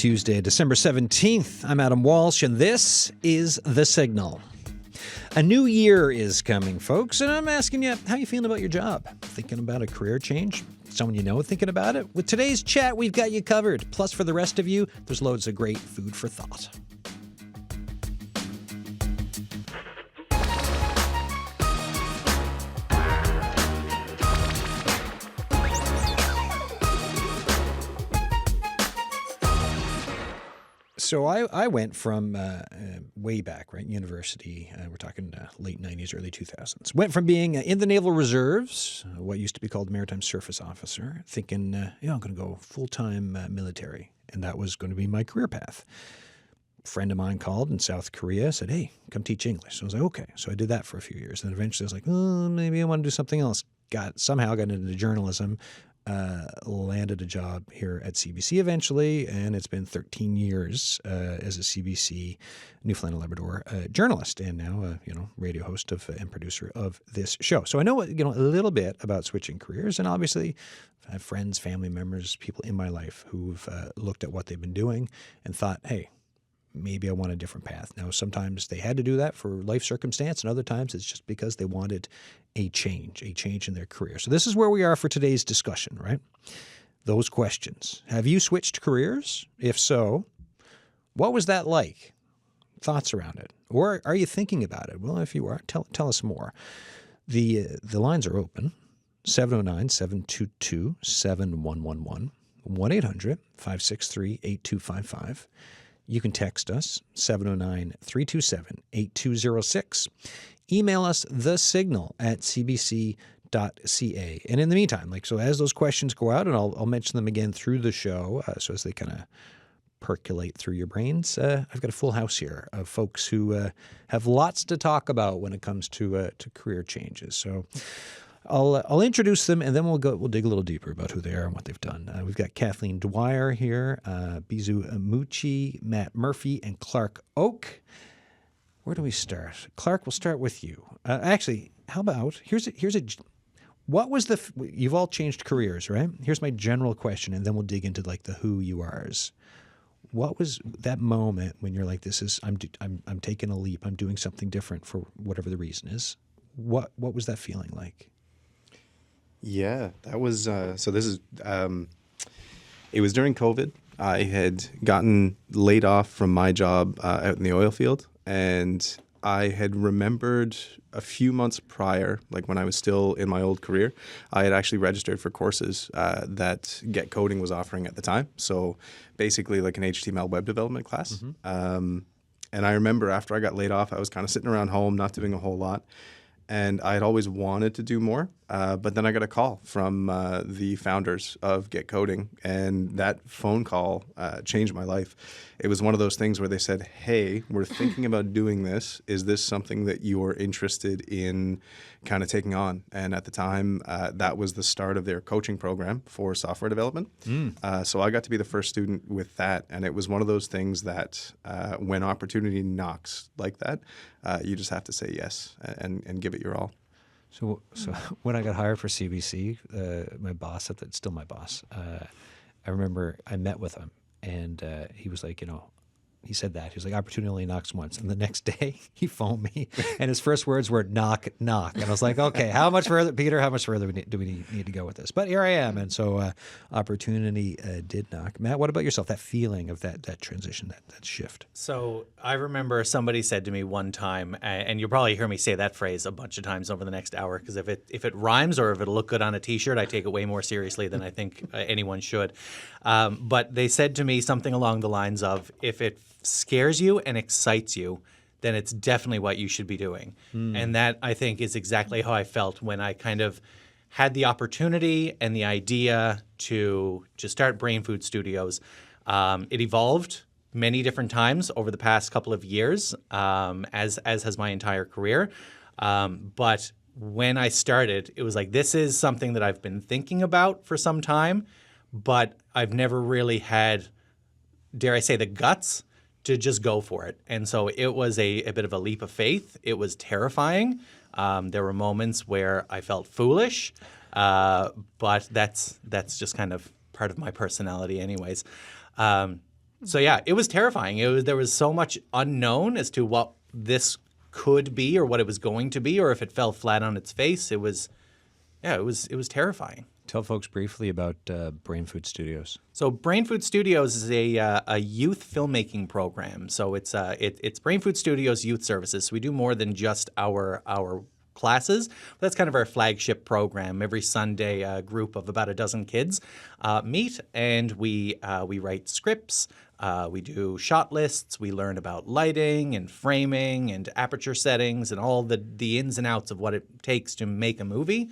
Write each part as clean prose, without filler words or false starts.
Tuesday, December 17th. I'm Adam Walsh, and this is The Signal. A new year is coming, folks, and I'm asking you, how you feeling about your job? Thinking about a career change? Someone you know thinking about it? With today's chat, we've got you covered. Plus, for the rest of you, there's loads of great food for thought. So I went from way back, right, university, we're talking late 90s, early 2000s. Went from being in the Naval Reserves, what used to be called Maritime Surface Officer, thinking, I'm going to go full-time military, and that was going to be my career path. A friend of mine called in South Korea, said, hey, come teach English. So I was like, okay. So I did that for a few years. And then eventually I was like, oh, maybe I want to do something else. Somehow got into journalism. Landed a job here at CBC eventually, and it's been 13 years as a CBC Newfoundland and Labrador journalist, and now radio host and producer of this show. So I know a little bit about switching careers, and obviously I have friends, family members, people in my life who've looked at what they've been doing and thought, hey, maybe I want a different path. Now, sometimes they had to do that for life circumstance, and other times it's just because they wanted a change in their career. So this is where we are for today's discussion, right? Those questions. Have you switched careers? If so, what was that like? Thoughts around it? Or are you thinking about it? Well, if you are, tell us more. The lines are open. 709-722-7111, 1-800-563-8255. You can text us, 709-327-8206. Email us thesignal@cbc.ca. And in the meantime, so as those questions go out, and I'll mention them again through the show, so as they kind of percolate through your brains, I've got a full house here of folks who have lots to talk about when it comes to career changes. So I'll introduce them, and then we'll dig a little deeper about who they are and what they've done. We've got Kathleen Dwyer here, Bizu Amuchi, Matt Murphy, and Clark Oak. Where do we start? Clark, we'll start with you. Actually, how about what was you've all changed careers, right? Here's my general question, and then we'll dig into the who you are's. What was that moment when you're like, I'm taking a leap, I'm doing something different for whatever the reason is? What was that feeling like? Yeah, that was, it was during COVID. I had gotten laid off from my job out in the oil field, and I had remembered a few months prior, when I was still in my old career, I had actually registered for courses that Get Coding was offering at the time. So basically an HTML web development class. Mm-hmm. And I remember after I got laid off, I was kind of sitting around home, not doing a whole lot. And I had always wanted to do more, but then I got a call from the founders of Get Coding, and that phone call changed my life. It was one of those things where they said, hey, we're thinking about doing this. Is this something that you're interested in kind of taking on? And at the time, that was the start of their coaching program for software development. So I got to be the first student with that, and it was one of those things that when opportunity knocks like that, you just have to say yes and give it your all. So when I got hired for CBC, my boss, still my boss, I remember I met with him, and he was like, he said that. He was like, opportunity only knocks once. And the next day, he phoned me, and his first words were, knock, knock. And I was like, okay, how much further, Peter, how much further do we need to go with this? But here I am. And so opportunity did knock. Matt, what about yourself, that feeling of that transition, that shift? So I remember somebody said to me one time, and you'll probably hear me say that phrase a bunch of times over the next hour, because if it rhymes or if it'll look good on a T-shirt, I take it way more seriously than I think anyone should. But they said to me something along the lines of, if it scares you and excites you, then it's definitely what you should be doing. And that, I think, is exactly how I felt when I kind of had the opportunity and the idea to start Brain Food Studios. It evolved many different times over the past couple of years, as has my entire career. But when I started, it was like, this is something that I've been thinking about for some time, but I've never really had, dare I say, the guts to just go for it. And so it was a bit of a leap of faith. It was terrifying. There were moments where I felt foolish, but that's just kind of part of my personality anyways. So yeah, it was terrifying. There was so much unknown as to what this could be or what it was going to be or if it fell flat on its face. It was terrifying. Tell folks briefly about Brain Food Studios. So Brain Food Studios is a youth filmmaking program. So it's Brain Food Studios Youth Services. So we do more than just our classes. That's kind of our flagship program. Every Sunday, a group of about a dozen kids meet, and we write scripts. We do shot lists. We learn about lighting and framing and aperture settings and all the ins and outs of what it takes to make a movie.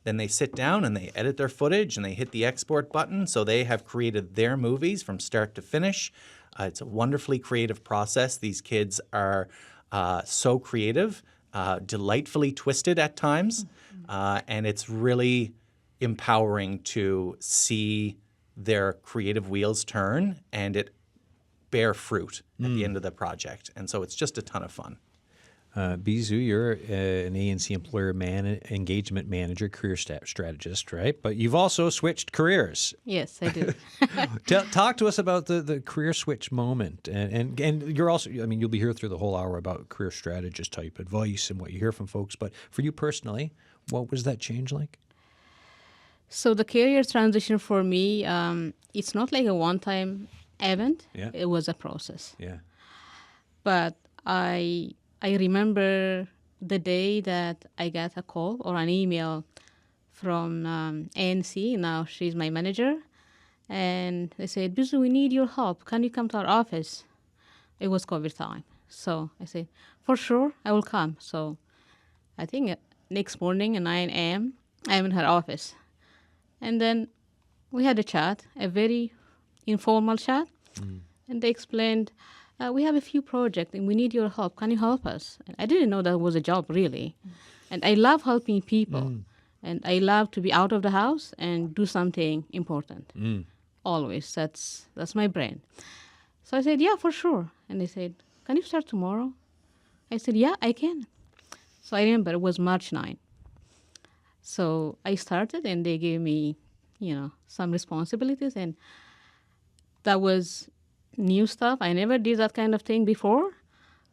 Then they sit down and they edit their footage and they hit the export button. So they have created their movies from start to finish. It's a wonderfully creative process. These kids are so creative, delightfully twisted at times. And it's really empowering to see their creative wheels turn and it bear fruit at the end of the project. And so it's just a ton of fun. Bizu, you're an ANC employer engagement manager, career strategist, right? But you've also switched careers. Yes, I do. Talk to us about the career switch moment. And you're also, I mean, you'll be here through the whole hour about career strategist type advice and what you hear from folks. But for you personally, what was that change like? So the career transition for me, it's not like a one-time event. Yeah. It was a process. Yeah. But I remember the day that I got a call or an email from ANC. Now she's my manager. And they said, Bizu, we need your help. Can you come to our office? It was COVID time. So I said, for sure, I will come. So I think next morning at 9 a.m., I'm in her office. And then we had a chat, a very informal chat. And they explained, we have a few projects and we need your help. Can you help us? And I didn't know that was a job, really. And I love helping people. And I love to be out of the house and do something important. Always. That's my brain. So I said, yeah, for sure. And they said, can you start tomorrow? I said, yeah, I can. So I remember it was March 9. So I started and they gave me, some responsibilities. And that was new stuff. I never did that kind of thing before,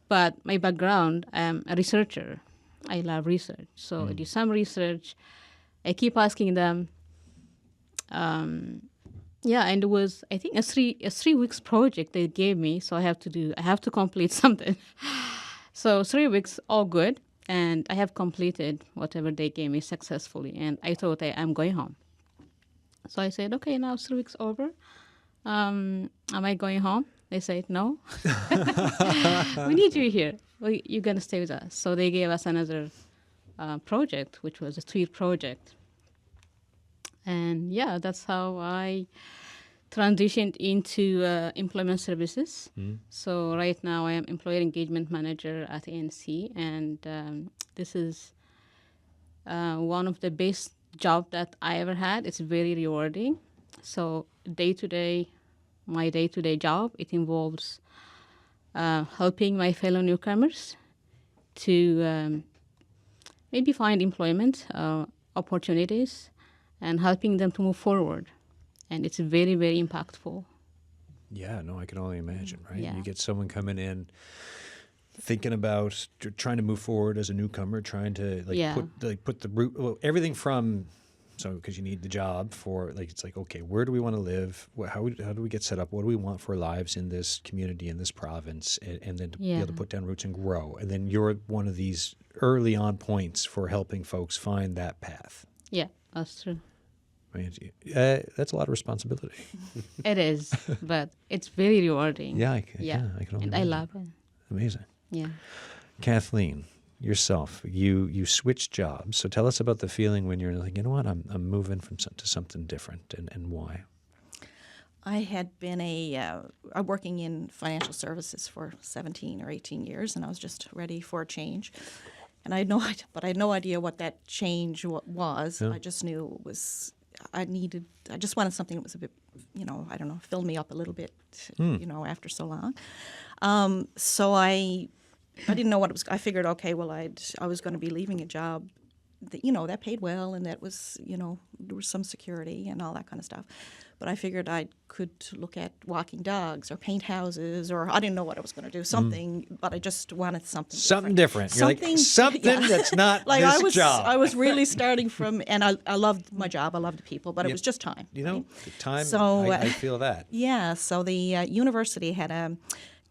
but my background, I'm a researcher. I love research. So I do some research. I keep asking them. And it was, I think, a three weeks project they gave me. So I have to complete something. So 3 weeks, all good. And I have completed whatever they gave me successfully. And I thought I'm going home. So I said, okay, now 3 weeks over. Am I going home? They said, no. We need you here. You're going to stay with us. So they gave us another project, which was a tweet project. And that's how I transitioned into employment services. So right now I am employer engagement manager at ANC. And this is one of the best jobs that I ever had. It's very rewarding. So my day-to-day job, it involves helping my fellow newcomers to maybe find employment opportunities and helping them to move forward. And it's very, very impactful. Yeah, no, I can only imagine, right? Yeah. You get someone coming in thinking about trying to move forward as a newcomer, trying to put the root, everything from... So, because you need the job for, it's like, okay, where do we want to live? How do we get set up? What do we want for our lives in this community, in this province? And then to be able to put down roots and grow. And then you're one of these early on points for helping folks find that path. Yeah, that's true. I mean, that's a lot of responsibility. It is, but it's very rewarding. I can only and imagine. I love it. Amazing. Yeah. Kathleen, yourself, you switched jobs. So tell us about the feeling when you're like, you know what, I'm moving to something different, and why. I had been working in financial services for 17 or 18 years, and I was just ready for a change. And I had no idea what that change was. Yeah. I just knew it was. I just wanted something that was a bit, filled me up a little bit, after so long. So I didn't know what it was. I figured, okay, well, I was going to be leaving a job that, that paid well and that was, there was some security and all that kind of stuff. but I figured I could look at walking dogs or paint houses, or I didn't know what I was going to do, something, but I just wanted something different. You're like, something yeah. that's not like this job. I was really starting from, and I loved my job, I loved the people, but it was just time. You know, right? the time, So, I feel that. Yeah, so the university had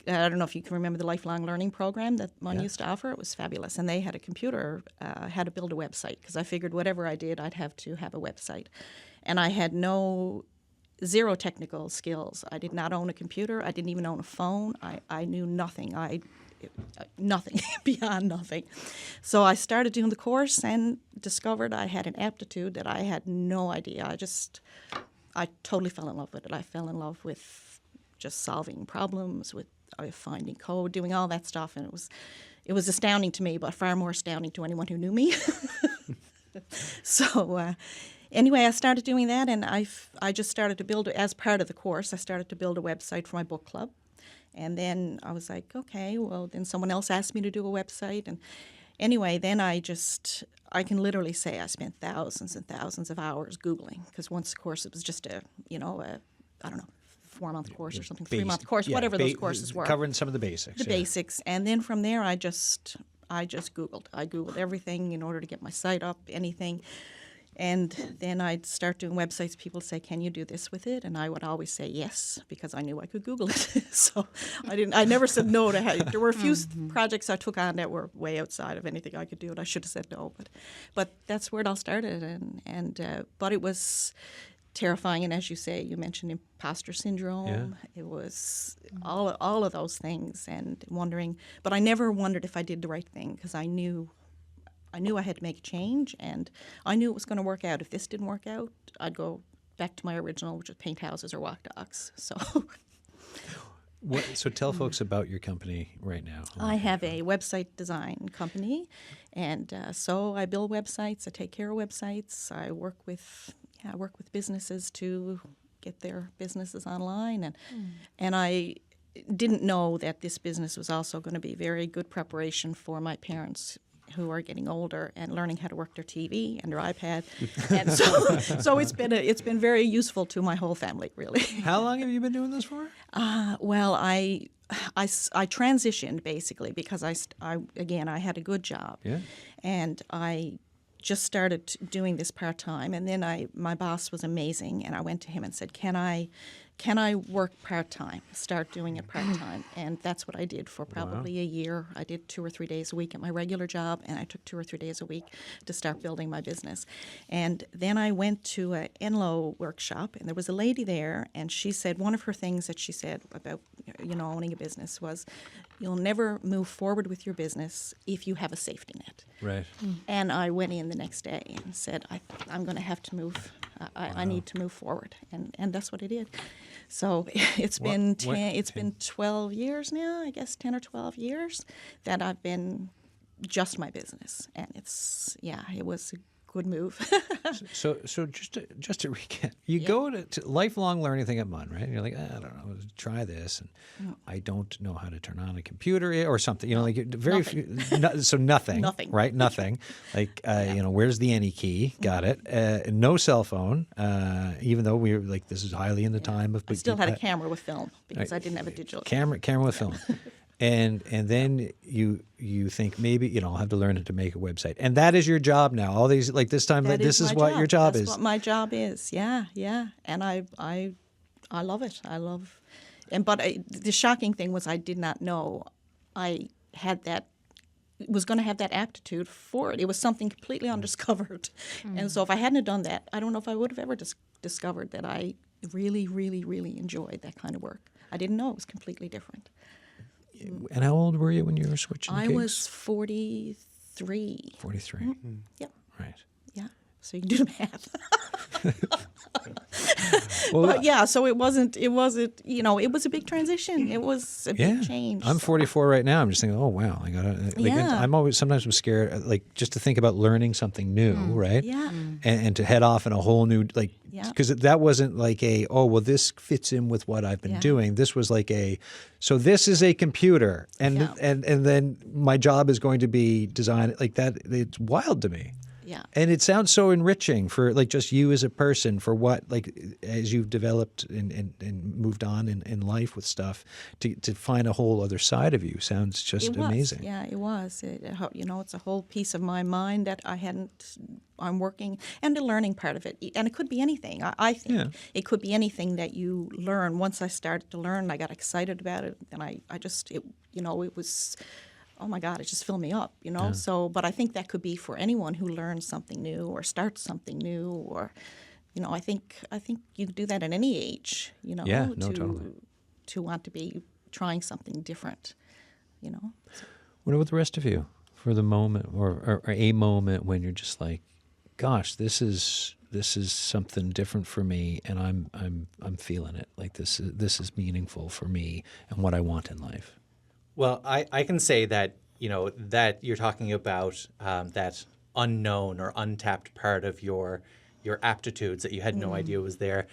I don't know if you can remember the lifelong learning program that one used to offer. It was fabulous. And they had a computer, how to build a website, because I figured whatever I did, I'd have to have a website. And I had zero technical skills. I did not own a computer. I didn't even own a phone. I knew nothing. Nothing, beyond nothing. So I started doing the course and discovered I had an aptitude that I had no idea. I totally fell in love with it. I fell in love with just solving problems, with finding code, doing all that stuff, and it was astounding to me, but far more astounding to anyone who knew me. So anyway, I started doing that, and I just started to build, as part of the course, I started to build a website for my book club. And then I was like, okay, well, then someone else asked me to do a website. And anyway, then I can literally say I spent thousands and thousands of hours Googling, because once the course, it was just I don't know, 4-month course or something, 3-month course, whatever those courses were. Covering some of the basics. The basics. And then from there, I just Googled. I Googled everything in order to get my site up, anything. And then I'd start doing websites. People would say, can you do this with it? And I would always say yes, because I knew I could Google it. So I never said no to how. There were a few projects I took on that were way outside of anything I could do, and I should have said no. But that's where it all started. But it was terrifying, and as you say, you mentioned imposter syndrome. Yeah. It was all of those things, and wondering. But I never wondered if I did the right thing, because I knew I had to make a change, and I knew it was going to work out. If this didn't work out, I'd go back to my original, which was paint houses or walk dogs. So. So tell folks about your company right now. I have a website design company, and so I build websites. I take care of websites. I work with businesses to get their businesses online, and I didn't know that this business was also going to be very good preparation for my parents, who are getting older and learning how to work their TV and their iPad, and so it's been very useful to my whole family, really. How long have you been doing this for? Well, I transitioned basically because I had a good job, and I just started doing this part-time, and then my boss was amazing, and I went to him and said, can I work part-time, start doing it part-time? And that's what I did for probably a year. I did 2 or 3 days a week at my regular job, and I took 2 or 3 days a week to start building my business. And then I went to an Enloe workshop, and there was a lady there, and she said, one of her things that she said about owning a business was, you'll never move forward with your business if you have a safety net. Right. And I went in the next day and said, I'm going to have to move. I need to move forward, and that's what I did. So it's been 12 years now, I guess 10 or 12 years that I've been just my business, and it was a good move. So just to recap, you go to lifelong learning thing at MUN, right? And you're like, I don't know, try this, and I don't know how to turn on a computer or something. Like very few. So nothing. Nothing. Right? Nothing. Like where's the any key? Got it. No cell phone. Even though we were like, this is highly in the time of. I still had a camera with film because I didn't have a digital camera with film. And then you think maybe I'll have to learn how to make a website, and that is your job now. All these this time this is what your job is. That's what my job is. Yeah, and I love it. But the shocking thing was I did not know I had that. Was going to have that aptitude for it. It was something completely undiscovered, and so if I hadn't have done that, I don't know if I would have ever discovered that I really, really, really enjoyed that kind of work. I didn't know it was completely different. And how old were you when you were switching I gigs? was 43. 43. Mm-hmm. Yep. Right. Yeah. So you can do the math. Well, but yeah, so it wasn't, it was a big transition. It was a big change. I'm 44 right now. I'm just thinking, oh, wow. I gotta, sometimes I'm scared, just to think about learning something new, right? Yeah. And to head off in a whole new, because that wasn't like this fits in with what I've been doing. This was like so this is a computer, and then my job is going to be design like that. It's wild to me. Yeah. And it sounds so enriching for like just you as a person, for what, like as you've developed and moved on in life with stuff, to find a whole other side of you sounds just It was. amazing. Yeah, it was. It's a whole piece of my mind that I'm working, and the learning part of it. And it could be anything. I think Yeah. it could be anything that you learn. Once I started to learn, I got excited about it, and it was, oh my God, it just filled me up, So, but I think that could be for anyone who learns something new or starts something new, or, I think you do that at any age, Yeah, no, totally. to want to be trying something different, What about the rest of you for the moment or a moment when you're just like, gosh, this is something different for me, and I'm feeling it. Like this is meaningful for me and what I want in life. Well, I can say that, that you're talking about that unknown or untapped part of your aptitudes that you had no idea was there.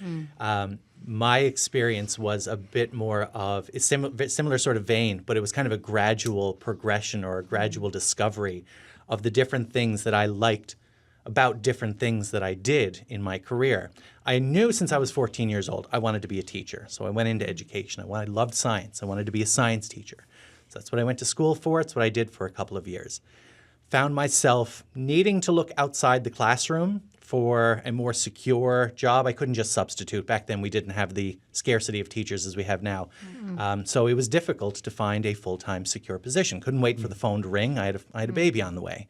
My experience was a bit more of a similar sort of vein, but it was kind of a gradual progression or a gradual discovery of the different things that I liked about different things that I did in my career. I knew since I was 14 years old I wanted to be a teacher, so I went into education. I loved science. I wanted to be a science teacher. So that's what I went to school for. It's what I did for a couple of years. Found myself needing to look outside the classroom for a more secure job. I couldn't just substitute. Back then, we didn't have the scarcity of teachers as we have now. So it was difficult to find a full-time secure position. Couldn't wait for the phone to ring. I had a baby on the way.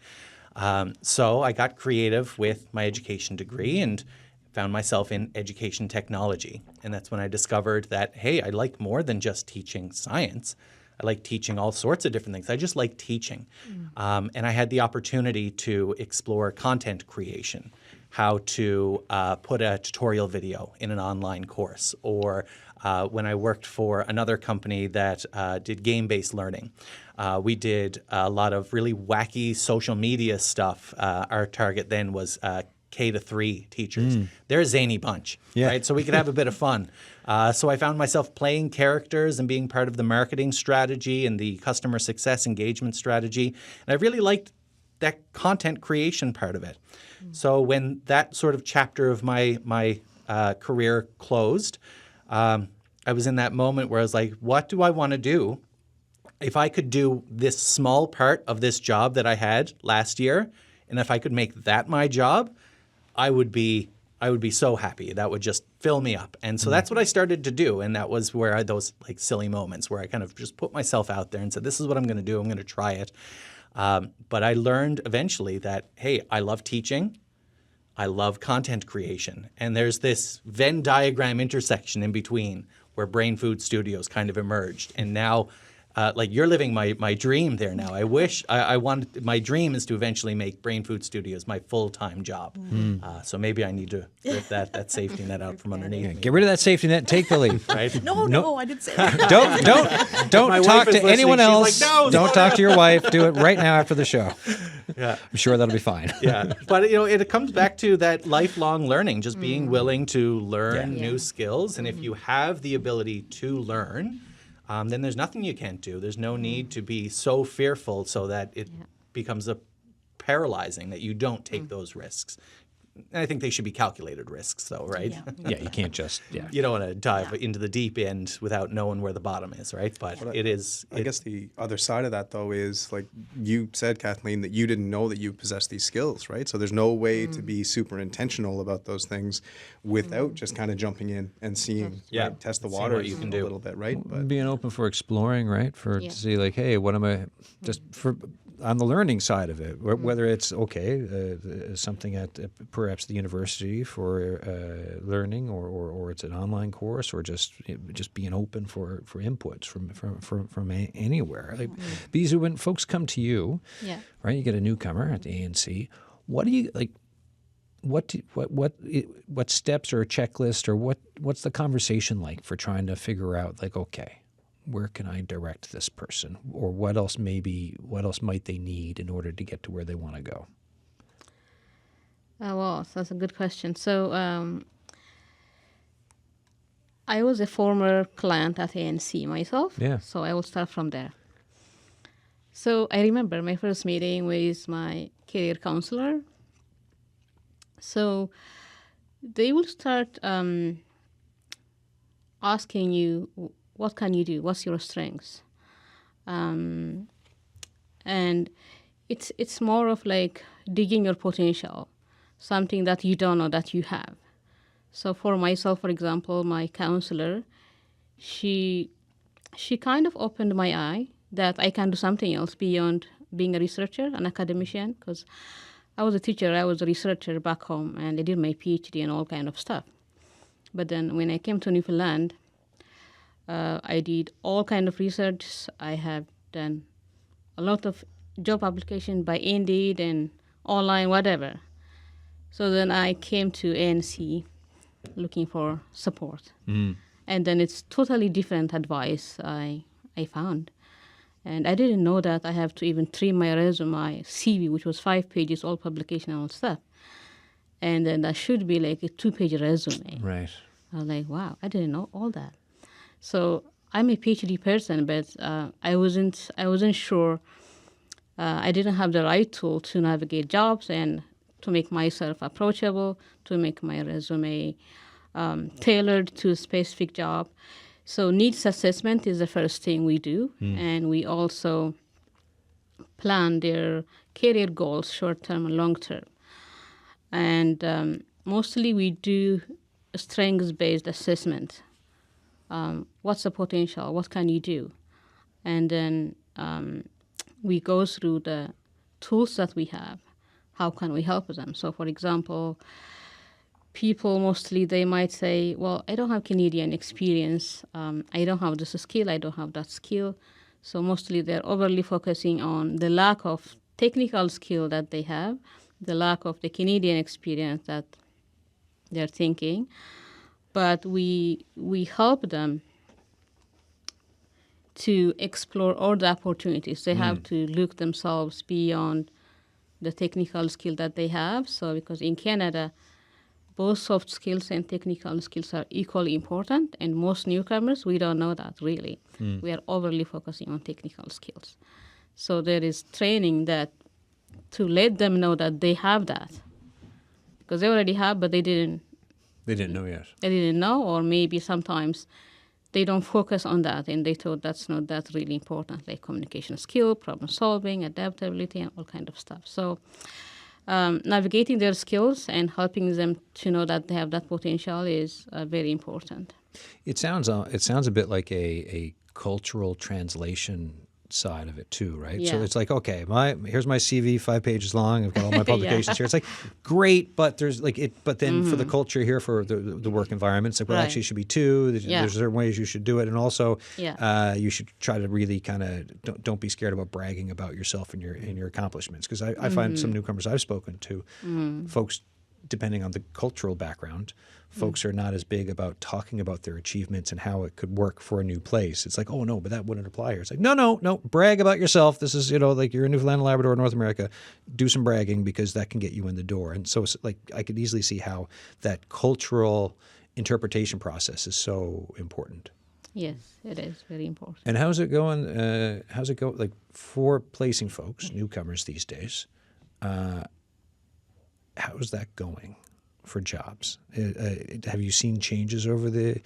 So I got creative with my education degree and found myself in education technology. And that's when I discovered that, hey, I like more than just teaching science. I like teaching all sorts of different things. I just like teaching. And I had the opportunity to explore content creation, how to put a tutorial video in an online course, or when I worked for another company that did game-based learning. We did a lot of really wacky social media stuff. Our target then was K-3 teachers. They're a zany bunch, right? So we could have a bit of fun. So I found myself playing characters and being part of the marketing strategy and the customer success engagement strategy. And I really liked that content creation part of it. So when that sort of chapter of my career closed, I was in that moment where I was like, what do I want to do? If I could do this small part of this job that I had last year, and if I could make that my job, I would be so happy. That would just fill me up. And so that's what I started to do. And that was where those like silly moments where I kind of just put myself out there and said, this is what I'm going to do. I'm going to try it. But I learned eventually that, hey, I love teaching. I love content creation. And there's this Venn diagram intersection in between where Brain Food Studios kind of emerged. And now like you're living my dream there now. I wish I wanted, my dream is to eventually make Brain Food Studios my full-time job. So maybe I need to rip that safety net out from underneath me. Get rid of that safety net and take the leap. Right? No, I didn't say that. Don't My talk wife is to anyone listening. else. She's like, "No, Don't talk to your wife. Do it right now after the show. Yeah. I'm sure that'll be fine. Yeah, but it comes back to that lifelong learning, just being willing to learn new skills. And if you have the ability to learn, then there's nothing you can't do. There's no need to be so fearful so that it becomes paralyzing that you don't take those risks. And I think they should be calculated risks, though, right? Yeah, you can't just, You don't want to dive into the deep end without knowing where the bottom is, right? But it is. I guess the other side of that, though, is like you said, Kathleen, that you didn't know that you possessed these skills, right? So there's no way to be super intentional about those things without just kind of jumping in and seeing, right, test the Seeing waters what you can do. a little bit, right? But being open for exploring, right? To see like, hey, what am I, just for on the learning side of it, whether it's something at perhaps the university for learning, or it's an online course, or just being open for inputs from anywhere. Like, because when folks come to you, right, you get a newcomer at the ANC. What do you like? What steps or a checklist or what's the conversation like for trying to figure out like, okay, where can I direct this person, or what else might they need in order to get to where they want to go? Well, that's a good question. So I was a former client at ANC myself. Yeah. So I will start from there. So I remember my first meeting with my career counselor. So they will start asking you, what can you do? What's your strengths? And it's more of like digging your potential, something that you don't know that you have. So for myself, for example, my counselor, she kind of opened my eye that I can do something else beyond being a researcher, an academician, because I was a teacher, I was a researcher back home, and I did my PhD and all kind of stuff. But then when I came to Newfoundland, I did all kind of research. I have done a lot of job application by Indeed and online, whatever. So then I came to ANC looking for support. And then it's totally different advice I found. And I didn't know that I have to even trim my resume, my CV, which was 5 pages, all publication and all stuff. And then that should be like a 2-page resume. Right. I was like, wow, I didn't know all that. So I'm a PhD person, but I wasn't sure. I didn't have the right tool to navigate jobs and to make myself approachable, to make my resume tailored to a specific job. So needs assessment is the first thing we do, and we also plan their career goals, short-term and long-term. And mostly we do a strengths-based assessment. What's the potential? What can you do? And then we go through the tools that we have. How can we help them? So, for example, people mostly, they might say, well, I don't have Canadian experience. I don't have this skill. I don't have that skill. So mostly they're overly focusing on the lack of technical skill that they have, the lack of the Canadian experience that they're thinking. But we help them to explore all the opportunities. They have to look themselves beyond the technical skill that they have. So because in Canada, both soft skills and technical skills are equally important, and most newcomers, we don't know that really. We are overly focusing on technical skills. So there is training that to let them know that they have that, because they already have, but they didn't know yet. They didn't know, or maybe sometimes they don't focus on that, and they thought that's not that really important, like communication skill, problem solving, adaptability, and all kind of stuff. So navigating their skills and helping them to know that they have that potential is very important. It sounds a bit like a cultural translation side of it too, right? Yeah. So it's like, okay, here's my CV, 5 pages long. I've got all my publications here. It's like great, but there's like it. But then for the culture here, for the work environment, it's like, well, Right. actually, it should be 2. There's certain ways you should do it, and also, you should try to really kind of don't be scared about bragging about yourself and your accomplishments. Because I find some newcomers I've spoken to, folks, depending on the cultural background, folks are not as big about talking about their achievements and how it could work for a new place. It's like, oh, no, but that wouldn't apply here. It's like, no, brag about yourself. This is, like you're in Newfoundland, Labrador, North America. Do some bragging because that can get you in the door. And so it's like I could easily see how that cultural interpretation process is so important. Yes, it is very important. And how's it going? How's it go? Like for placing folks, newcomers these days, how's that going for jobs? Have you seen changes over the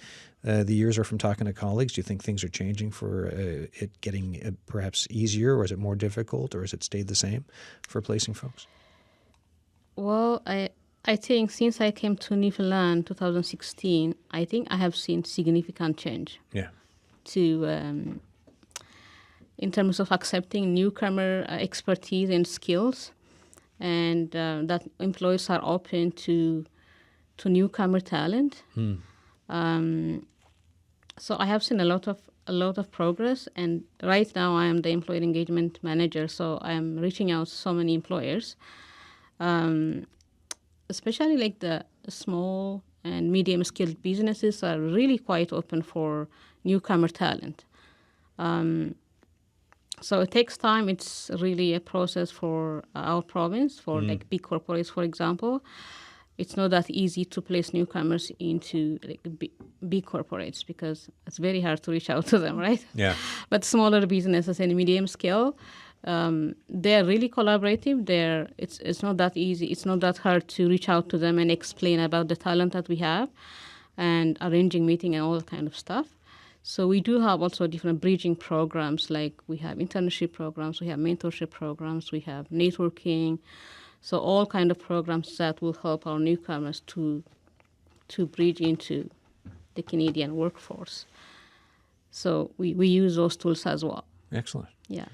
years, or from talking to colleagues? Do you think things are changing for it getting perhaps easier, or is it more difficult, or has it stayed the same for placing folks? Well, I think since I came to Newfoundland 2016, I think I have seen significant change. Yeah. To in terms of accepting newcomer expertise and skills, and that employers are open to newcomer talent. So I have seen a lot of progress, and right now I am the employer engagement manager. So I am reaching out to so many employers, especially like the small and medium skilled businesses are really quite open for newcomer talent. So it takes time. It's really a process for our province, for like big corporates, for example. It's not that easy to place newcomers into like big corporates because it's very hard to reach out to them, right? Yeah. But smaller businesses and medium scale, they're really collaborative. It's not that easy. It's not that hard to reach out to them and explain about the talent that we have, and arranging meeting and all that kind of stuff. So we do have also different bridging programs, like we have internship programs, we have mentorship programs, we have networking. So all kind of programs that will help our newcomers to bridge into the Canadian workforce. So we use those tools as well. Excellent. Yeah.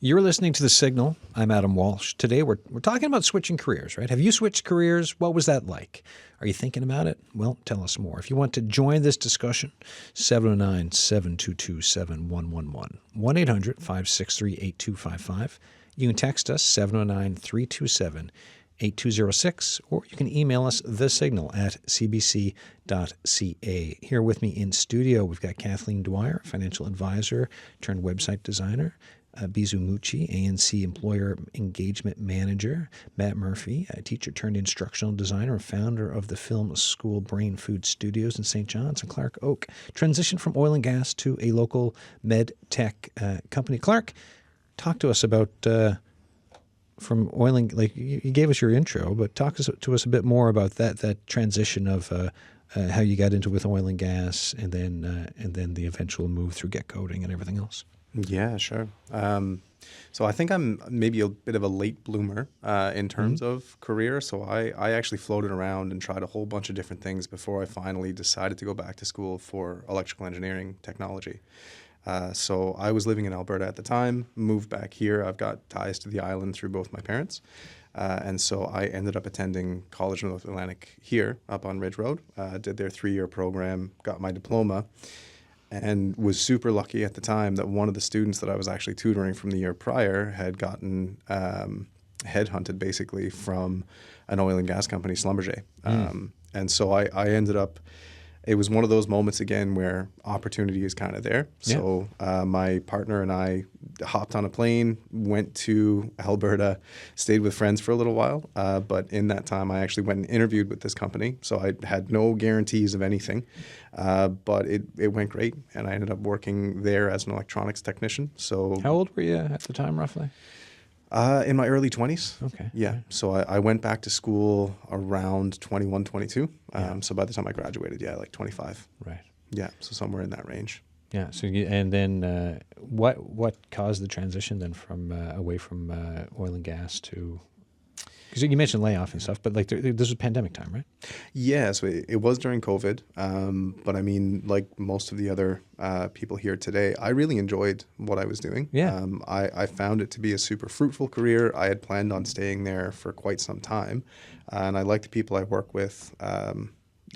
You're listening to The Signal. I'm Adam Walsh. Today we're talking about switching careers, right? Have you switched careers? What was that like? Are you thinking about it? Well, tell us more. If you want to join this discussion, 709-722-7111, 1-800-563-8255. You can text us, 709-327-8206, or you can email us thesignal@cbc.ca. Here with me in studio, we've got Kathleen Dwyer, financial advisor turned website designer, Bizu Mucci, ANC Employer Engagement Manager, Matt Murphy, a teacher turned instructional designer and founder of the film school Brain Food Studios in St. John's, and Clark Oak, transitioned from oil and gas to a local med tech company. Clark, talk to us about from oil and, like you gave us your intro, but talk to us a bit more about that transition of how you got into with oil and gas, and then the eventual move through Get Coding and everything else. Yeah, sure. So I think I'm maybe a bit of a late bloomer in terms of career. So I actually floated around and tried a whole bunch of different things before I finally decided to go back to school for electrical engineering technology. So I was living in Alberta at the time, moved back here. I've got ties to the island through both my parents. And so I ended up attending College of North Atlantic here up on Ridge Road, did their 3-year program, got my diploma, and was super lucky at the time that one of the students that I was actually tutoring from the year prior had gotten headhunted basically from an oil and gas company, Schlumberger. And so I ended up, it was one of those moments again where opportunity is kind of there. So my partner and I hopped on a plane, went to Alberta, stayed with friends for a little while. But in that time, I actually went and interviewed with this company. So I had no guarantees of anything, but it went great. And I ended up working there as an electronics technician. So How old were you at the time, roughly? in my early 20s. Okay. Yeah. So I went back to school around 21, 22. So by the time I graduated, like 25. Right. Yeah. So somewhere in that range. Yeah. So and then what caused the transition then from away from oil and gas to? Because you mentioned layoff and stuff, but like this was pandemic time, right? Yeah, so it was during COVID. But I mean, like most of the other people here today, I really enjoyed what I was doing. Yeah. I found it to be a super fruitful career. I had planned on staying there for quite some time. And I like the people I work with. A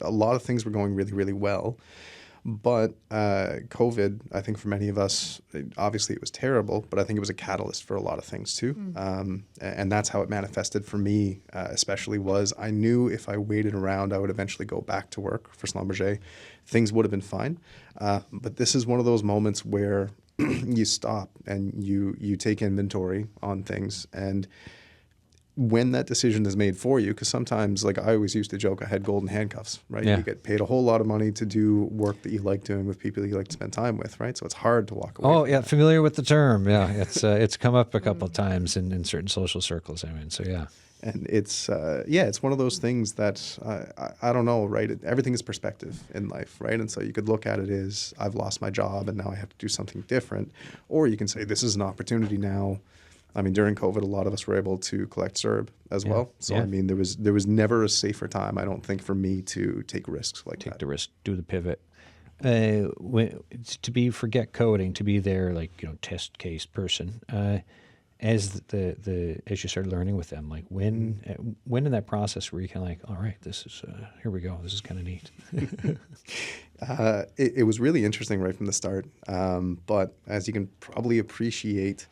lot of things were going really, really well. But COVID, I think for many of us, obviously it was terrible, but I think it was a catalyst for a lot of things too. And that's how it manifested for me, especially was I knew if I waited around, I would eventually go back to work for Schlumberger. Things would have been fine. But this is one of those moments where you stop and you take inventory on things. And when that decision is made for you, because sometimes, like I always used to joke, I had golden handcuffs, right? Yeah. You get paid a whole lot of money to do work that you like doing with people that you like to spend time with, right? So it's hard to walk away. Oh, yeah, familiar with the term. Yeah, it's come up a couple of times in certain social circles. I mean, so yeah. And it's one of those things that I don't know, right? Everything is perspective in life, right? And so you could look at it as I've lost my job and now I have to do something different, or you can say this is an opportunity now. I mean, during COVID, a lot of us were able to collect CERB as well. So, I mean, there was never a safer time, I don't think, for me to take risks like that. Take the risk, do the pivot. To be Get Coding, to be their test case person, as as you started learning with them, like when in that process were you kind of like, all right, this is here we go, this is kind of neat. It was really interesting right from the start. But as you can probably appreciate,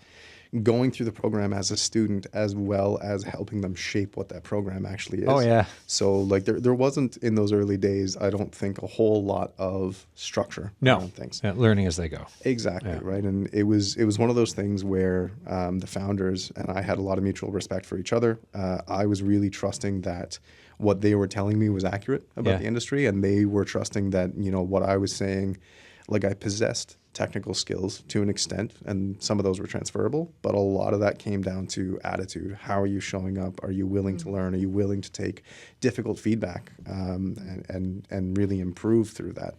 going through the program as a student as well as helping them shape what that program actually is. Oh, yeah. So like there wasn't in those early days, I don't think, a whole lot of structure around things. Yeah, learning as they go. Exactly, right? And it was one of those things where the founders and I had a lot of mutual respect for each other. I was really trusting that what they were telling me was accurate about the industry, and they were trusting that, what I was saying, like I possessed technical skills to an extent, and some of those were transferable, but a lot of that came down to attitude. How are you showing up? Are you willing to learn? Are you willing to take difficult feedback and really improve through that?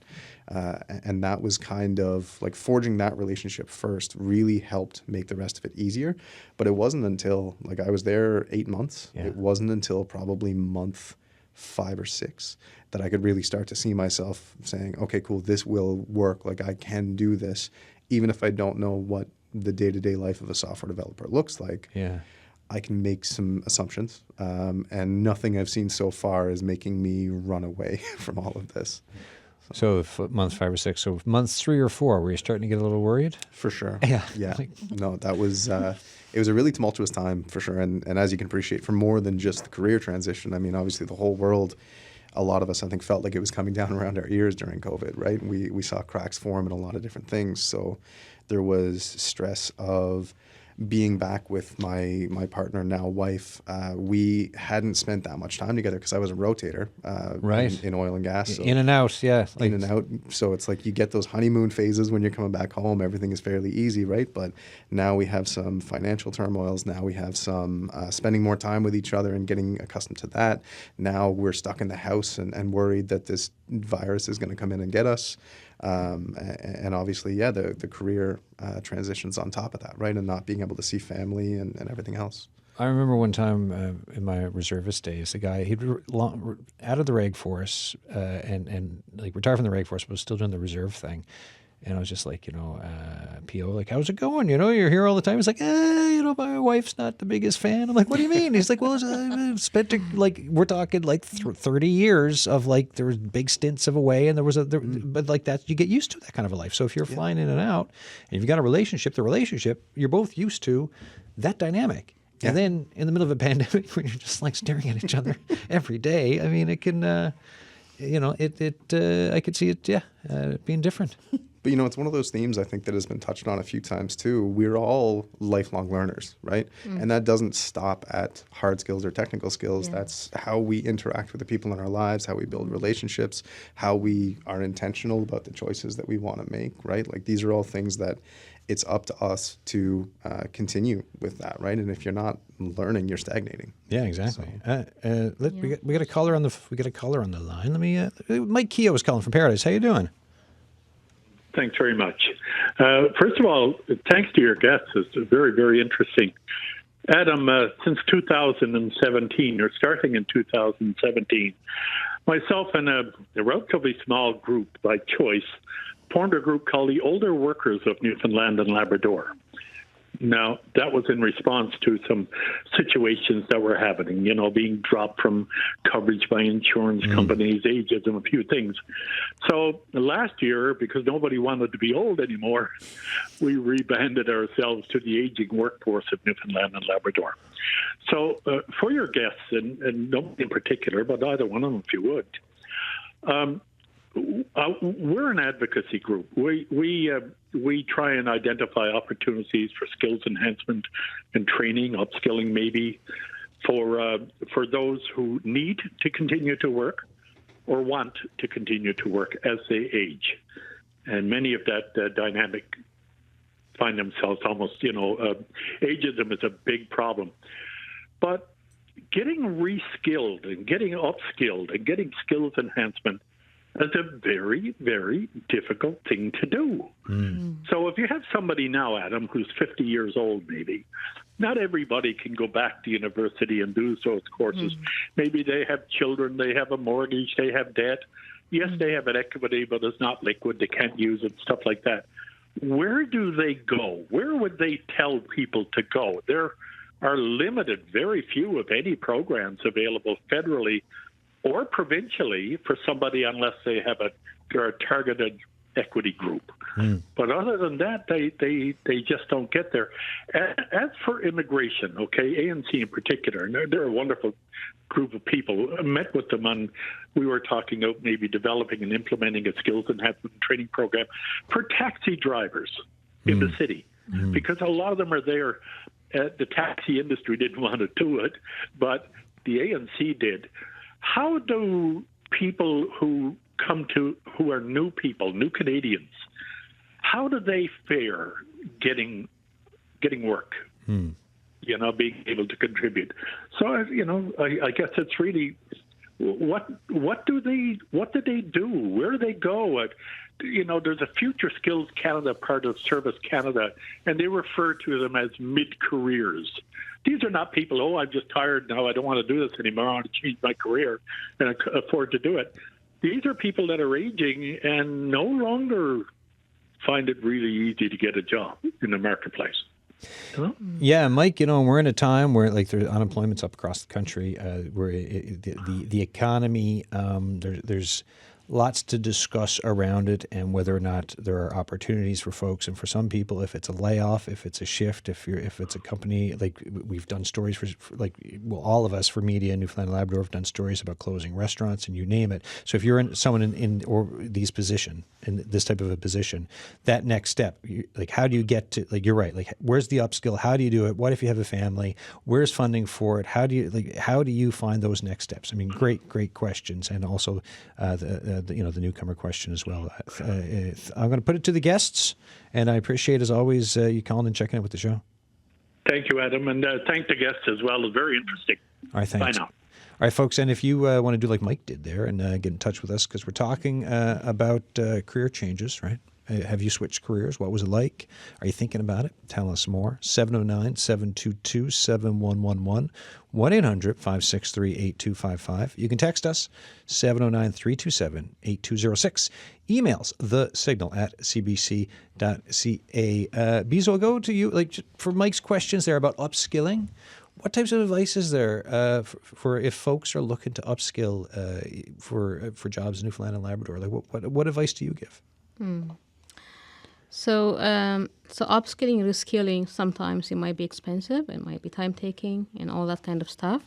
And that was kind of like forging that relationship first really helped make the rest of it easier. But it wasn't until, like, I was there 8 months. Yeah. It wasn't until probably month 5 or 6 that I could really start to see myself saying, okay, cool, this will work. Like, I can do this, even if I don't know what the day-to-day life of a software developer looks like. Yeah, I can make some assumptions, and nothing I've seen so far is making me run away from all of this. So months 5 or 6. So months 3 or 4, were you starting to get a little worried? For sure. Yeah. No, that was it was a really tumultuous time for sure. And as you can appreciate, for more than just the career transition, I mean, obviously the whole world, a lot of us, I think, felt like it was coming down around our ears during COVID, right? We saw cracks form in a lot of different things. So there was stress of being back with my partner, now wife. We hadn't spent that much time together because I was a rotator in oil and gas. So in and out, yeah. In and out. So it's like you get those honeymoon phases when you're coming back home. Everything is fairly easy, right? But now we have some financial turmoils. Now we have some spending more time with each other and getting accustomed to that. Now we're stuck in the house and worried that this virus is going to come in and get us. And obviously, the career transitions on top of that, right? And not being able to see family and everything else. I remember one time in my reservist days, a guy, he'd out of the Reg Force and like retired from the Reg Force, but was still doing the reserve thing. And I was just like, PO, like, how's it going? You're here all the time. He's like, my wife's not the biggest fan. I'm like, what do you mean? He's like, well, I've spent, we're talking like 30 years of like, there was big stints of away and but like that, you get used to that kind of a life. So if you're flying in and out and you've got a relationship, you're both used to that dynamic. Yeah. And then in the middle of a pandemic, when you're just like staring at each other every day, I mean, it can, I could see it, being different. But, it's one of those themes I think that has been touched on a few times too. We're all lifelong learners, right? And that doesn't stop at hard skills or technical skills. Yeah. That's how we interact with the people in our lives, how we build relationships, how we are intentional about the choices that we want to make, right? Like, these are all things that it's up to us to continue with that, right? And if you're not learning, you're stagnating. Yeah, exactly. So, we got a caller on the line. Let me. Mike Keogh was calling from Paradise. How you doing? Thanks very much. First of all, thanks to your guests. It's very, very interesting. Adam, since 2017, or starting in 2017, myself and a relatively small group by choice formed a group called the Older Workers of Newfoundland and Labrador. Now, that was in response to some situations that were happening, being dropped from coverage by insurance companies, ageism, a few things. So last year, because nobody wanted to be old anymore, we rebanded ourselves to the aging workforce of Newfoundland and Labrador. So for your guests, and nobody in particular, but either one of them if you would, we're an advocacy group. We try and identify opportunities for skills enhancement and training, upskilling maybe, for those who need to continue to work or want to continue to work as they age. And many of that dynamic find themselves almost, ageism is a big problem. But getting reskilled and getting upskilled and getting skills enhancement is a very, very difficult thing to do. So if you have somebody now, Adam, who's 50 years old maybe, not everybody can go back to university and do those courses. Maybe they have children, they have a mortgage, they have debt. Yes, they have an equity, but it's not liquid, they can't use it, stuff like that. Where do they go? Where would they tell people to go? There are limited, very few, if any, programs available federally or provincially for somebody unless they're a targeted equity group. But other than that, they just don't get there. As for immigration, okay, ANC in particular, and they're a wonderful group of people. I met with them and we were talking about maybe developing and implementing a skills enhancement training program for taxi drivers in the city, because a lot of them are there. The taxi industry didn't want to do it, but the ANC did. How do people who are new people, new Canadians, how do they fare getting work? Being able to contribute. So I guess it's really what do they do? Where do they go? There's a Future Skills Canada part of Service Canada, and they refer to them as mid-careers. These are not people, I'm just tired now, I don't want to do this anymore, I want to change my career and afford to do it. These are people that are aging and no longer find it really easy to get a job in the marketplace. Yeah, Mike, we're in a time where there's unemployment's up across the country, where the economy, there's lots to discuss around it and whether or not there are opportunities for folks. And for some people, if it's a layoff, if it's a shift, if it's a company, we've done stories all of us for media in Newfoundland and Labrador have done stories about closing restaurants and you name it. So if you're in this type of a position, that next step, how do you get to, you're right, where's the upskill? How do you do it? What if you have a family? Where's funding for it? How do you find those next steps? I mean, great questions. And also the newcomer question as well. I'm going to put it to the guests, and I appreciate, as always, you calling and checking in with the show. Thank you, Adam, and thank the guests as well. It's very interesting. All right, thanks. Bye now. All right, folks, and if you want to do like Mike did there and get in touch with us, because we're talking about career changes, right? Have you switched careers? What was it like? Are you thinking about it? Tell us more. 709-722-7111, 1-800-563-8255. You can text us, 709-327-8206. Emails, thesignal@cbc.ca. Bezo, I'll go to you. For Mike's questions there about upskilling, what types of advice is there for if folks are looking to upskill for jobs in Newfoundland and Labrador? What advice do you give? So upskilling, reskilling, sometimes it might be expensive, it might be time-taking and all that kind of stuff.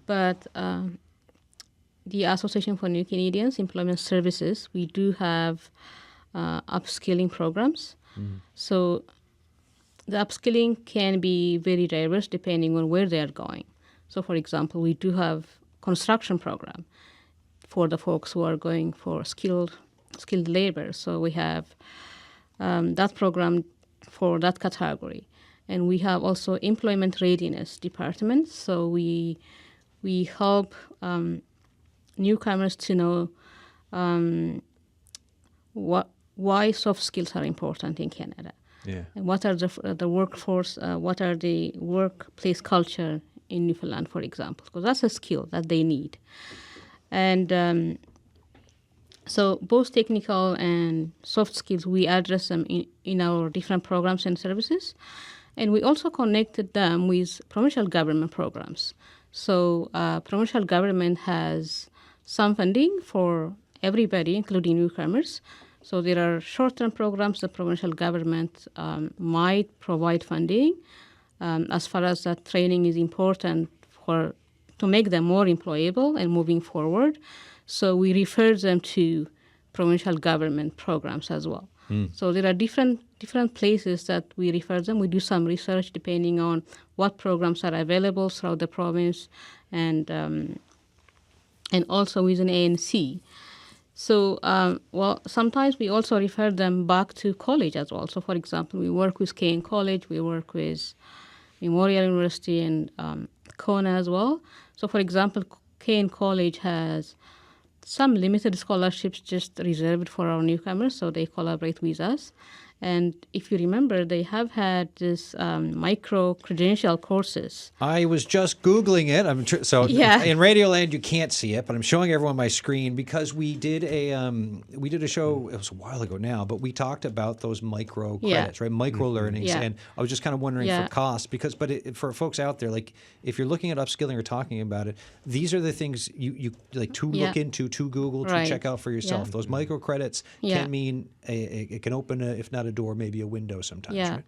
But the Association for New Canadians Employment Services, we do have upskilling programs. So the upskilling can be very diverse depending on where they are going. So, for example, we do have construction program for the folks who are going for skilled labor. So we have that program for that category. And we have also employment readiness department. So we help newcomers to know why soft skills are important in Canada. Yeah. And what are the workforce, what are the workplace culture in Newfoundland, for example, because that's a skill that they need. And so both technical and soft skills, we address them in our different programs and services. And we also connected them with provincial government programs. So provincial government has some funding for everybody, including newcomers. So there are short-term programs the provincial government might provide funding as far as that training is important to make them more employable and moving forward. So we refer them to provincial government programs as well. So there are different places that we refer them. We do some research depending on what programs are available throughout the province and also within ANC. So, sometimes we also refer them back to college as well. So, for example, we work with Kane College, we work with Memorial University and Kona as well. So, for example, Kane College has some limited scholarships just reserved for our newcomers, so they collaborate with us. And if you remember, they have had this micro-credential courses. I was just Googling it. In Radioland, you can't see it, but I'm showing everyone my screen because we did a show, it was a while ago now, but we talked about those micro credits, right? Micro learnings. Yeah. And I was just kind of wondering for cost, for folks out there, if you're looking at upskilling or talking about it, these are the things you like to look into, to Google, to check out for yourself. Yeah. Those micro credits can mean it can open, if not a door, maybe a window sometimes, right?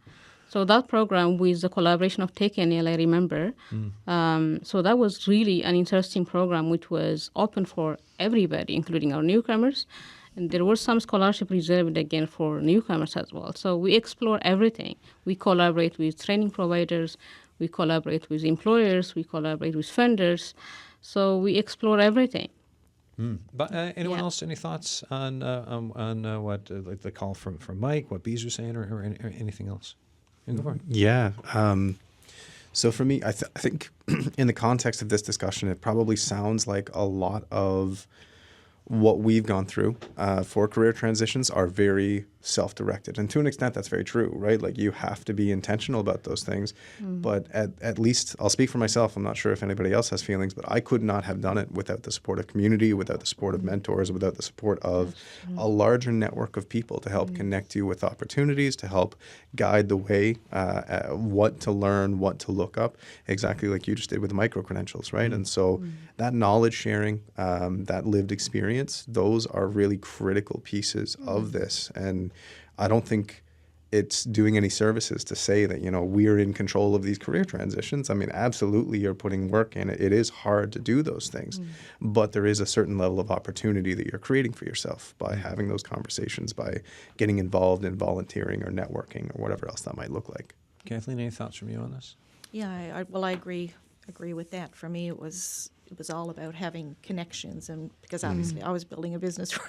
So that program with the collaboration of TechNL, I remember. So that was really an interesting program which was open for everybody, including our newcomers. And there was some scholarship reserved again for newcomers as well. So we explore everything. We collaborate with training providers. We collaborate with employers. We collaborate with funders. So we explore everything. But anyone Yeah. else? Any thoughts on what like the call from Mike, what Bees was saying, or anything else? You go for it. Yeah. So for me, I think in the context of this discussion, it probably sounds like a lot of what we've gone through for career transitions are very self-directed. And to an extent, that's very true, right? Like you have to be intentional about those things. But at least, I'll speak for myself. I'm not sure if anybody else has feelings, but I could not have done it without the support of community, without the support of mentors, without the support of a larger network of people to help connect you with opportunities, to help guide the way, what to learn, what to look up, exactly like you just did with the micro-credentials, right? And so that knowledge sharing, that lived experience, those are really critical pieces of this. And I don't think it's doing any services to say that, we're in control of these career transitions. I mean, absolutely, you're putting work in it. It is hard to do those things, but there is a certain level of opportunity that you're creating for yourself by having those conversations, by getting involved in volunteering or networking or whatever else that might look like. Kathleen, any thoughts from you on this? Yeah, I agree with that. For me, it was all about having connections, and because obviously I was building a business where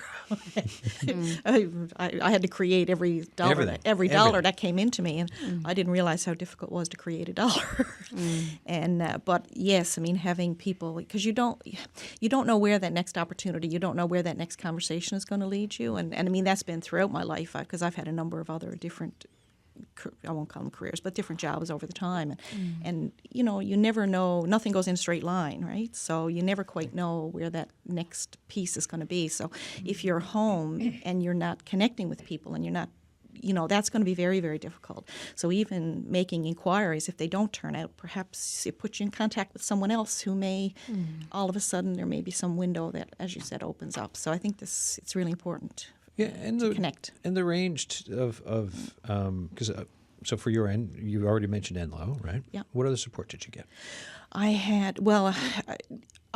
I had to create every dollar that came into me, and I didn't realize how difficult it was to create a dollar. And but yes, I mean, having people, because you don't know where that next opportunity, you don't know where that next conversation is going to lead you, and I mean that's been throughout my life because I've had a number of other different, I won't call them careers, but different jobs over the time. And you never know, nothing goes in a straight line, right? So you never quite know where that next piece is going to be. So if you're home and you're not connecting with people and you're not, that's going to be very, very difficult. So even making inquiries, if they don't turn out, perhaps it puts you in contact with someone else who may, all of a sudden, there may be some window that, as you said, opens up. So I think it's really important. Yeah, and to connect. And the range of because so for your end, you already mentioned Enlow, right? Yeah. What other support did you get? I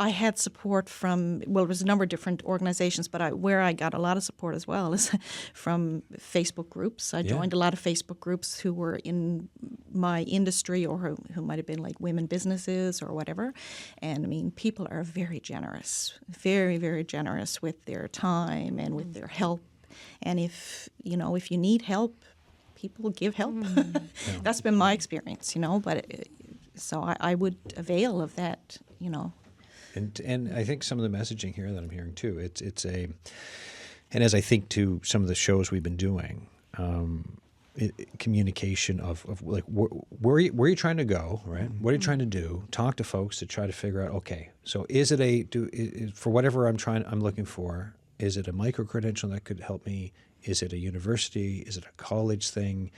had support from, it was a number of different organizations, but where I got a lot of support as well is from Facebook groups. I joined a lot of Facebook groups who were in my industry or who might have been like women businesses or whatever. And I mean, people are very generous, very, very generous with their time and with their help. And if you need help, people give help. That's been my experience, but so I would avail of that, And I think some of the messaging here that I'm hearing too, and as I think to some of the shows we've been doing, communication of like where are you trying to go, right? What are you trying to do? Talk to folks to try to figure out, okay, so is it for whatever I'm looking for, is it a micro-credential that could help me? Is it a university? Is it a college thing?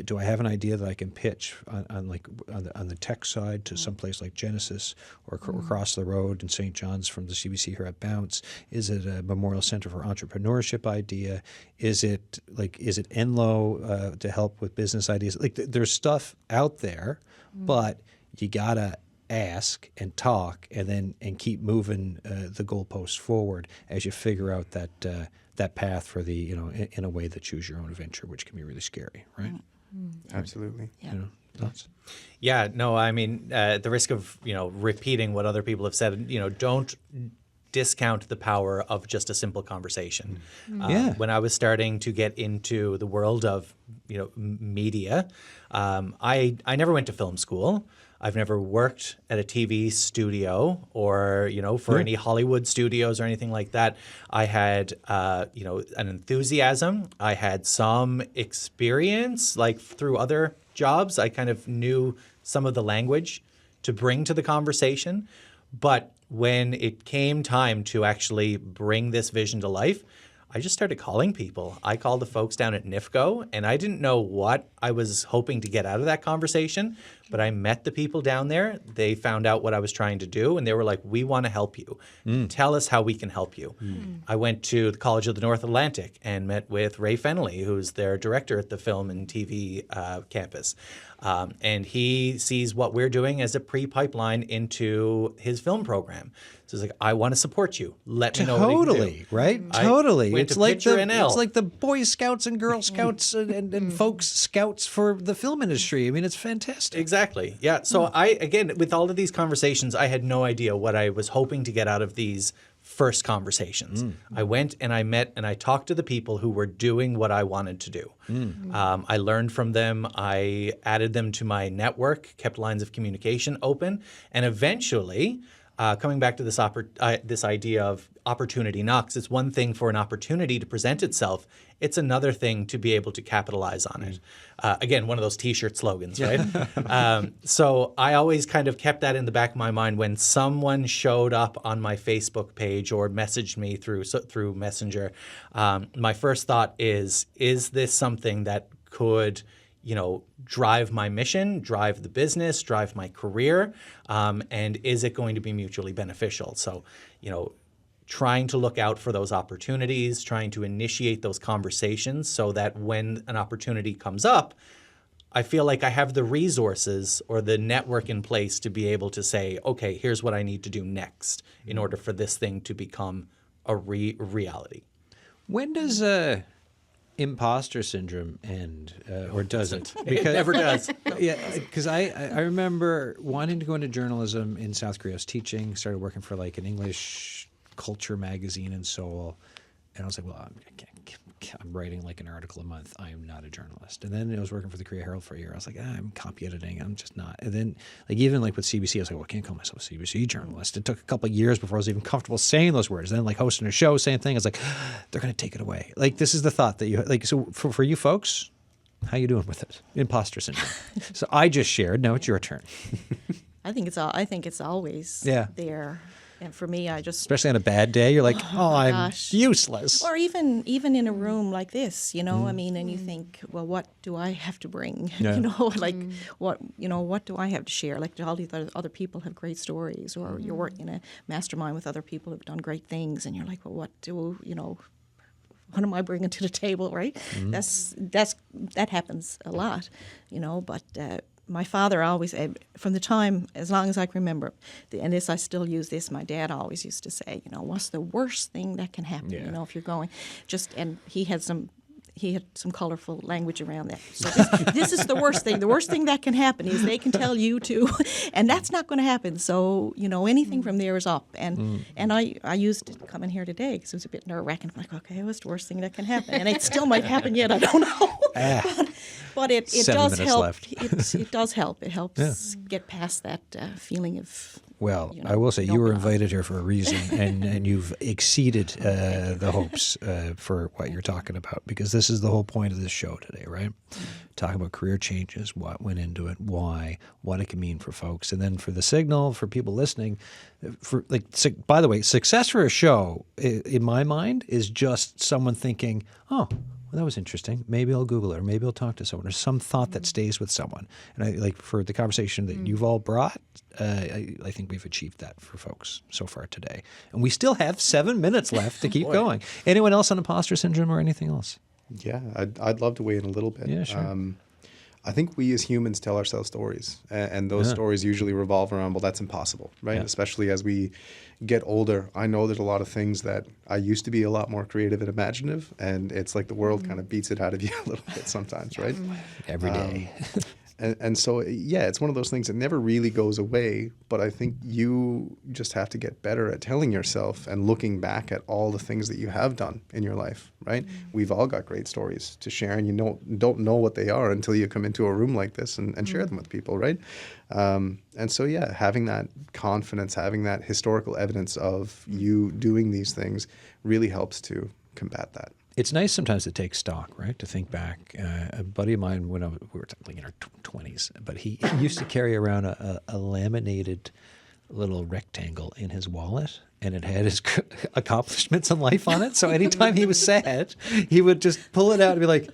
Do I have an idea that I can pitch on the tech side to someplace like Genesis or across the road in St. John's from the CBC here at Bounce? Is it a Memorial Center for Entrepreneurship idea? Is it Enlow to help with business ideas? Like there's stuff out there, but you gotta ask and talk and keep moving the goalposts forward as you figure out that path for the in a way that choose your own adventure, which can be really scary, right? Absolutely. Yeah. Thoughts? Yeah, no, I mean, at the risk of repeating what other people have said, don't discount the power of just a simple conversation. When I was starting to get into the world of media, I never went to film school. I've never worked at a TV studio or, for any Hollywood studios or anything like that. I had, an enthusiasm. I had some experience, like through other jobs. I kind of knew some of the language to bring to the conversation. But when it came time to actually bring this vision to life, I just started calling people. I called the folks down at NIFCO, and I didn't know what I was hoping to get out of that conversation, but I met the people down there. They found out what I was trying to do, and they were like, we want to help you. Tell us how we can help you. I went to the College of the North Atlantic and met with Ray Fenley, who's their director at the film and TV campus. And he sees what we're doing as a pre-pipeline into his film program. So he's like, I want to support you. Let me know what you can do. Right? Totally. Went It's to like Picture NL. it's like the Boy Scouts and Girl Scouts and folks scouts for the film industry. I mean, it's fantastic. Exactly. Yeah. So again, with all of these conversations, I had no idea what I was hoping to get out of these first conversations. I went and I met and I talked to the people who were doing what I wanted to do. I learned from them. I added them to my network, kept lines of communication open, and eventually, coming back to this idea of opportunity knocks, it's one thing for an opportunity to present itself. It's another thing to be able to capitalize on it. Again, one of those T-shirt slogans, right? So I always kind of kept that in the back of my mind when someone showed up on my Facebook page or messaged me through Messenger. My first thought is this something that could drive my mission, drive the business, drive my career, and is it going to be mutually beneficial? So, trying to look out for those opportunities, trying to initiate those conversations so that when an opportunity comes up, I feel like I have the resources or the network in place to be able to say, okay, here's what I need to do next in order for this thing to become a reality. When does imposter syndrome end, or does it? Because it never does. Yeah, because I remember wanting to go into journalism in South Korea. I was teaching, started working for like an English culture magazine in Seoul, and I was like, well, I'm writing like an article a month. I am not a journalist. And then I was working for the Korea Herald for a year. I was like, I'm copy editing. I'm just not. And then even with CBC, I was like, well, I can't call myself a CBC journalist. It took a couple of years before I was even comfortable saying those words. And then hosting a show, same thing. I was like, they're going to take it away. This is the thought that you so for you folks, how you doing with it? Imposter syndrome. So I just shared. Now it's your turn. I think it's always there. And for me, especially on a bad day, you're like, I'm gosh. useless. Or even in a room like this, I mean, and you think, well, what do I have to bring? Yeah. What do I have to share? Like all these other people have great stories, or you're working in a mastermind with other people who've done great things, and you're like, well, what am I bringing to the table, right? That happens a lot, but. My father always, from the time, as long as I can remember, and this I still use this, my dad always used to say, what's the worst thing that can happen, if you're going, and he had some colorful language around that. So this is the worst thing. The worst thing that can happen is they can tell you to, and that's not going to happen. So, anything from there is up. And I used it coming here today because it was a bit nerve-wracking. I'm like, okay, what's the worst thing that can happen? And it still might happen yet. I don't know. But it does help. Left. It does help. It helps get past that feeling of. Well, I will say you were invited here for a reason, and you've exceeded the hopes for what you're talking about, because this is the whole point of this show today, right? Talk about career changes, what went into it, why, what it can mean for folks, and then for the signal for people listening. By the way, success for a show, in my mind, is just someone thinking, oh, well, that was interesting. Maybe I'll Google it, or maybe I'll talk to someone, or some thought that stays with someone. And for the conversation that you've all brought, I think we've achieved that for folks so far today. And we still have 7 minutes left to keep going. Anyone else on imposter syndrome or anything else? Yeah, I'd love to weigh in a little bit. Yeah, sure. I think we as humans tell ourselves stories, and those stories usually revolve around, well, that's impossible, right? Yeah. Especially as we get older. I know there's a lot of things that I used to be a lot more creative and imaginative, and it's like the world kind of beats it out of you a little bit sometimes, right? Every day. And so, it's one of those things that never really goes away, but I think you just have to get better at telling yourself and looking back at all the things that you have done in your life, right? We've all got great stories to share, and you don't know what they are until you come into a room like this and share them with people, right? And so, having that confidence, having that historical evidence of you doing these things really helps to combat that. It's nice sometimes to take stock, right? To think back. A buddy of mine, when we were in our 20s, but he used to carry around a laminated little rectangle in his wallet, and it had his accomplishments in life on it. So anytime he was sad, he would just pull it out and be like,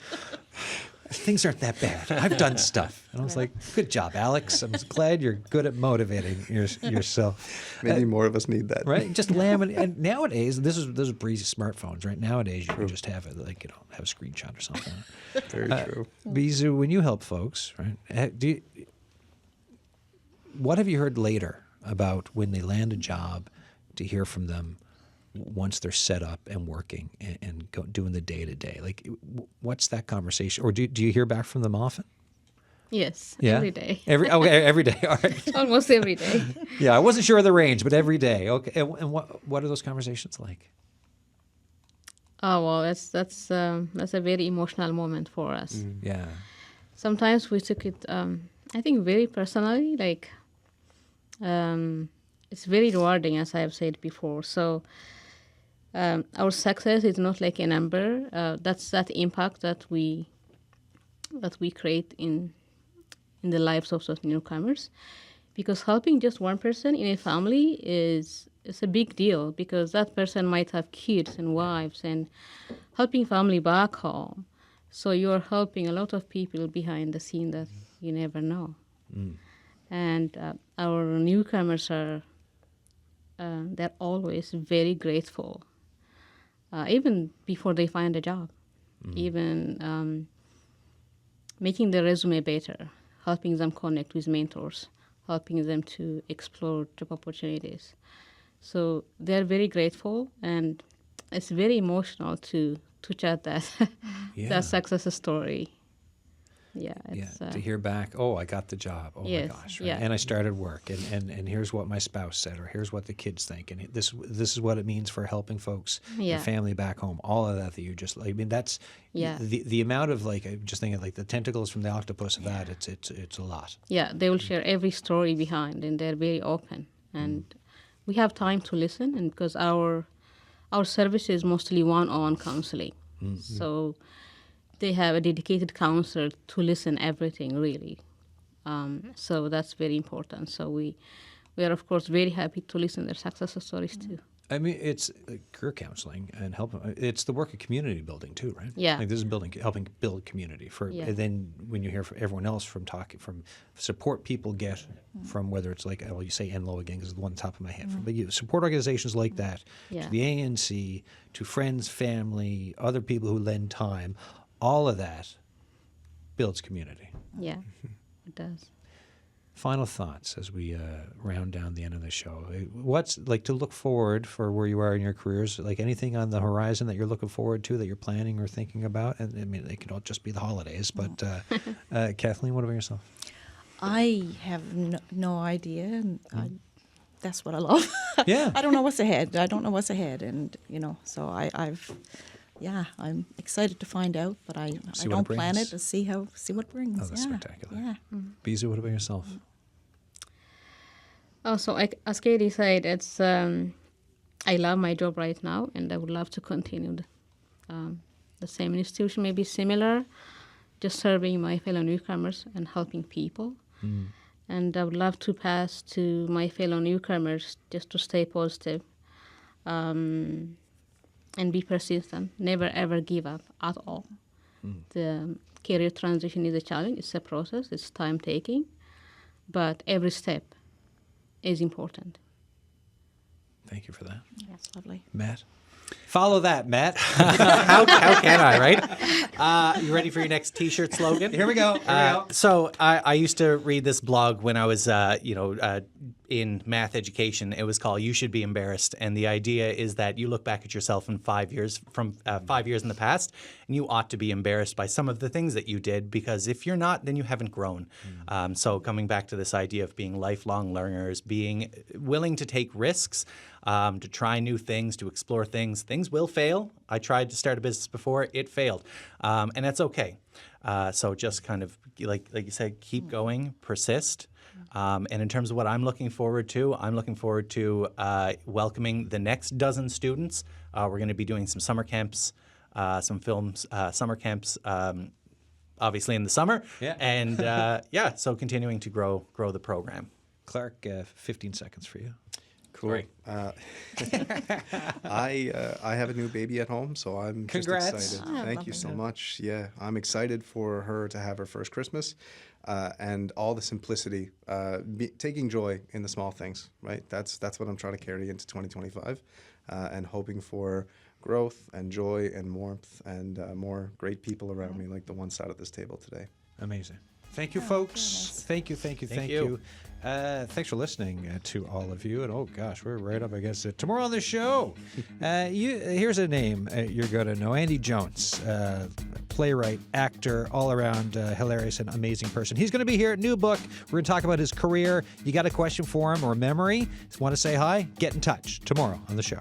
things aren't that bad. I've done stuff. And I was like, good job, Alex. I'm glad you're good at motivating yourself. Maybe more of us need that. Right? Just laminate. And nowadays, this is breezy smartphones, right? Nowadays, you can just have it, have a screenshot or something. Very true. Bizu, when you help folks, right, what have you heard later about when they land a job to hear from them once they're set up and working and doing the day-to-day? What's that conversation? Or do you hear back from them often? Yes, Yeah? every day. Every day. All right. Almost every day. Yeah, I wasn't sure of the range, but every day. Okay. And what are those conversations like? Oh well, that's a very emotional moment for us. Yeah. Sometimes we took it, I think, very personally. Like, it's very rewarding, as I have said before. So, our success is not like a number. That's that impact that we create in the lives of those newcomers. Because helping just one person in a family is a big deal, because that person might have kids and wives, and helping family back home. So you're helping a lot of people behind the scene that you never know. And our newcomers are they're always very grateful, even before they find a job, even making their resume better, helping them connect with mentors, helping them to explore job opportunities. So they're very grateful, and it's very emotional to chat that Yeah. that success story. Yeah, Yeah, it's, to hear back, oh, I got the job. Oh Yes, my gosh, right? yeah. And I started work, and here's what my spouse said, or here's what the kids think, and this is what it means for helping folks Yeah. and family back home. All of that you just, I mean, that's Yeah. the amount of, like, I'm just thinking like the tentacles from the octopus of that. It's a lot. Yeah, they will share every story behind, and they're very open. And we have time to listen, and because our service is mostly one-on-one counseling, so they have a dedicated counselor to listen everything really. So that's very important. So we are of course very happy to listen their success stories too. I mean, it's career counseling and help. It's the work of community building too, right? Yeah. Like this is helping build community for. Yeah. And then when you hear from everyone else from support people get from, whether it's like, well, you say NLO again because it's the one on top of my head. But you support organizations like that, Yeah. to the ANC, to friends, family, other people who lend time, all of that builds community. Yeah, it does. Final thoughts as we round down the end of the show. What's like to look forward for where you are in your careers? Like anything on the horizon that you're looking forward to, that you're planning or thinking about? And I mean, it can all just be the holidays. But Kathleen, what about yourself? I have no idea, and that's what I love. Yeah. I don't know what's ahead. And so I'm excited to find out, but I See what don't it plan brings. it to see what it brings. Oh, that's spectacular. Yeah. Bizu, what about yourself? Oh, so as Katie said, it's I love my job right now, and I would love to continue the same institution, maybe similar, just serving my fellow newcomers and helping people. And I would love to pass to my fellow newcomers just to stay positive, and be persistent. Never ever give up at all. The career transition is a challenge. It's a process. It's time taking, but every step is important. Thank you for that. That's lovely. Matt? Follow that, Matt. How can I, right? You ready for your next T-shirt slogan? Here we go. So I used to read this blog when I was, in math education. It was called "You Should Be Embarrassed," and the idea is that you look back at yourself in 5 years from 5 years in the past, and you ought to be embarrassed by some of the things that you did, because if you're not, then you haven't grown. So coming back to this idea of being lifelong learners, being willing to take risks, to try new things, to explore things. Things will fail. I tried to start a business before; it failed, and that's okay. So just kind of like you said, keep going, persist. And in terms of what I'm looking forward to welcoming the next dozen students. We're going to be doing some summer camps, some films, summer camps, obviously in the summer. Yeah. And so continuing to grow the program. Clark, 15 seconds for you. Cool. I have a new baby at home, so I'm Congrats. just excited. Thank you so much. Yeah, I'm excited for her to have her first Christmas, and all the simplicity, taking joy in the small things. Right. That's what I'm trying to carry into 2025, and hoping for growth and joy and warmth and more great people around me, like the one sat at this table today. Amazing. Thank you, folks. Thank you. Thank you. Thanks for listening to all of you. And oh gosh, we're right up against it. Tomorrow on the show, here's a name you're going to know. Andy Jones, playwright, actor, all around hilarious and amazing person. He's going to be here. New book. We're going to talk about his career. You got a question for him or a memory? Want to say hi? Get in touch tomorrow on the show.